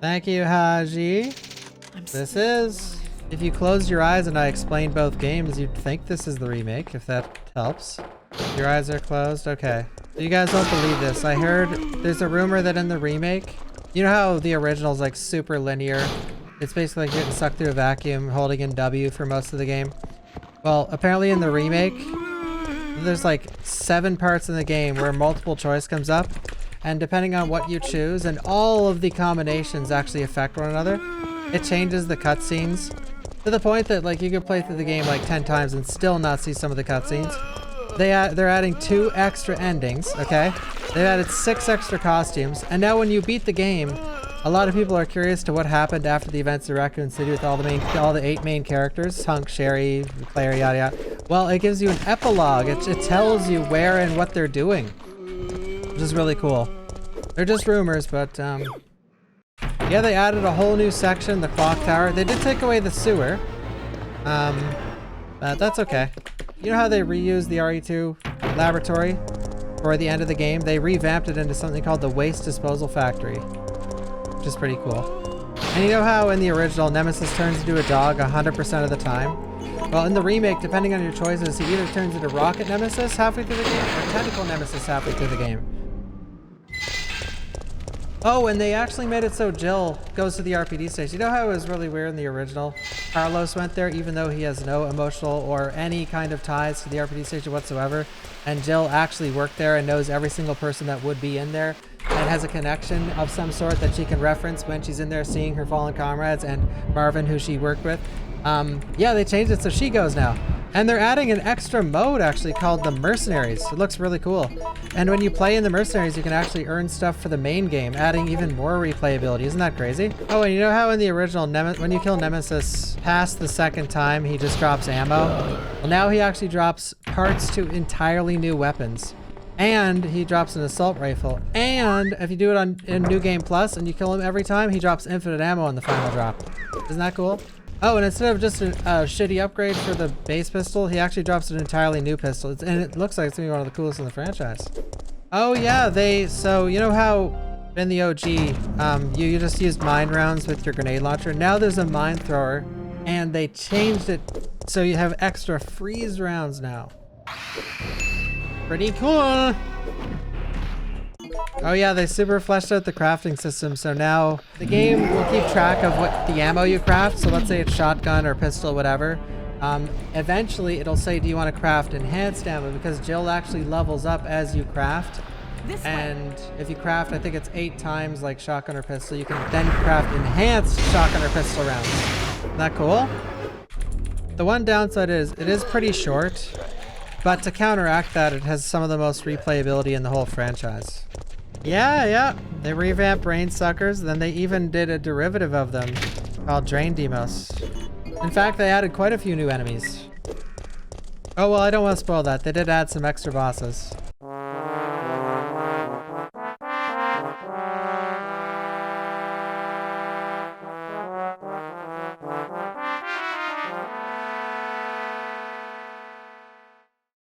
Thank you, Haji. This is... If you closed your eyes and I explained both games, you'd think this is the remake, if that helps. Your eyes are closed? Okay. You guys don't believe this. I heard there's a rumor that in the remake, you know how the original's like super linear? It's basically like getting sucked through a vacuum, holding in W for most of the game. Well, apparently in the remake, there's like 7 parts in the game where multiple choice comes up, and depending on what you choose, and all of the combinations actually affect one another, it changes the cutscenes to the point that like you could play through the game like 10 times and still not see some of the cutscenes. They're adding 2 extra endings, okay? They've added 6 extra costumes, and now when you beat the game, a lot of people are curious to what happened after the events of Raccoon City with all the 8 main characters, Hunk, Sherry, Claire, yada yada. Well, it gives you an epilogue. It tells you where and what they're doing, which is really cool. They're just rumors, but yeah, they added a whole new section, the clock tower. They did take away the sewer, but that's okay. You know how they reused the RE2 laboratory for the end of the game? They revamped it into something called the Waste Disposal Factory, which is pretty cool. And you know how in the original, Nemesis turns into a dog 100% of the time? Well, in the remake, depending on your choices, he either turns into Rocket Nemesis halfway through the game or Tentacle Nemesis halfway through the game. Oh, and they actually made it so Jill goes to the RPD station. You know how it was really weird in the original? Carlos went there even though he has no emotional or any kind of ties to the RPD station whatsoever. And Jill actually worked there and knows every single person that would be in there and has a connection of some sort that she can reference when she's in there seeing her fallen comrades and Marvin, who she worked with. Yeah, they changed it so she goes now. And they're adding an extra mode actually called the Mercenaries. It looks really cool. And when you play in the Mercenaries, you can actually earn stuff for the main game, adding even more replayability. Isn't that crazy? Oh, and you know how in the original, when you kill Nemesis past the 2nd time, he just drops ammo? Well, now he actually drops parts to entirely new weapons. And he drops an assault rifle. And if you do it in New Game Plus and you kill him every time, he drops infinite ammo on the final drop. Isn't that cool? Oh, and instead of just a shitty upgrade for the base pistol, he actually drops an entirely new pistol. And it looks like it's gonna be one of the coolest in the franchise. Oh yeah, so you know how in the OG, you just used mine rounds with your grenade launcher? Now there's a mine thrower, and they changed it so you have extra freeze rounds now. Pretty cool. Oh yeah, they super fleshed out the crafting system, so now the game will keep track of what the ammo you craft. So let's say it's shotgun or pistol, whatever. Eventually it'll say, do you want to craft enhanced ammo? Because Jill actually levels up as you craft. And if you craft, I think it's 8 times like shotgun or pistol, you can then craft enhanced shotgun or pistol rounds. Isn't that cool? The one downside is, it is pretty short, but to counteract that, it has some of the most replayability in the whole franchise. Yeah, they revamped Brain Suckers, then they even did a derivative of them called Drain Demos. In fact, they added quite a few new enemies. Oh well, I don't want to spoil that. They did add some extra bosses.